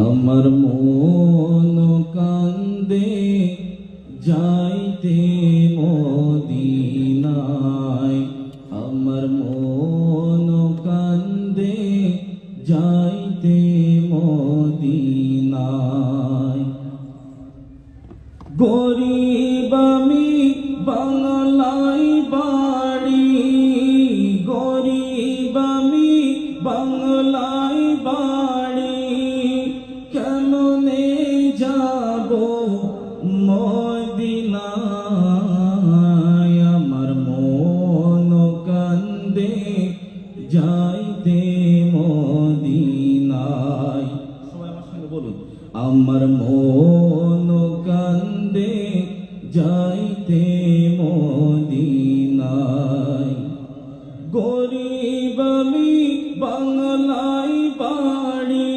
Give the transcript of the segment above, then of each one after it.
আমার মন কান্দে যাইতে মদিনায়, আমার মন কান্দে যাইতে মদিনায়। গরিব আমি বাংলায় বাড়ি, গরিব আমি বাংলায় বাড়ি, কেমনে যাব মদিনায়। আমার মন কান্দে যাইতে মদিনায়। সবাই আমার সঙ্গে বলুন, আমার মন কান্দে যাইতে মদিনায়। গরিব আমি বাংলায় বাড়ি,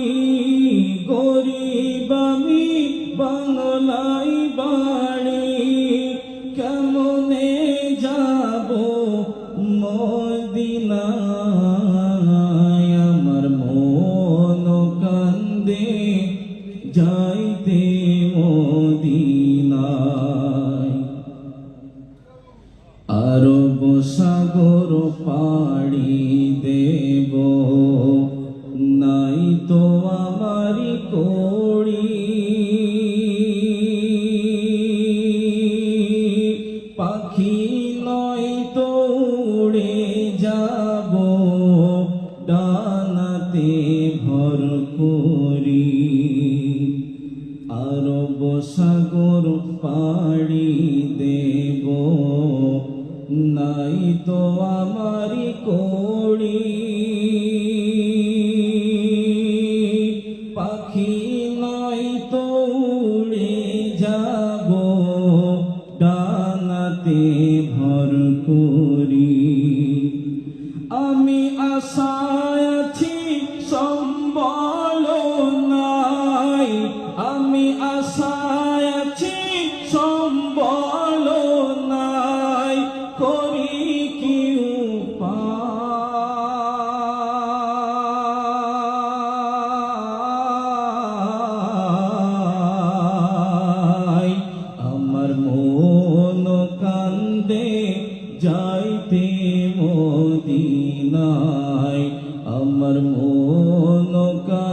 গরিব আমি বাংলায় বাড়ি, কেমনে যাব মদিনায়। আমার মন কান্দে যাইতে মদিনায়। আরব সাগর পাড়ি দেব, নাই তো আমারি কড়ি, পাখি নয় তো উড়ে যাব ডানাতে ভর করি। আরব সাগর পাড়ি দেব, নাই তো আমারি কড়ি, পাখি নয় তো উড়ে যাব ডানাতে ভর করি। আমি আশায় আছি সম্বল নাই, আমি আশায় আছি সম্বল নাই, করি কি উপায়। আমার মন কান্দে যাইতে মদিনায়, আমার মন কান্দে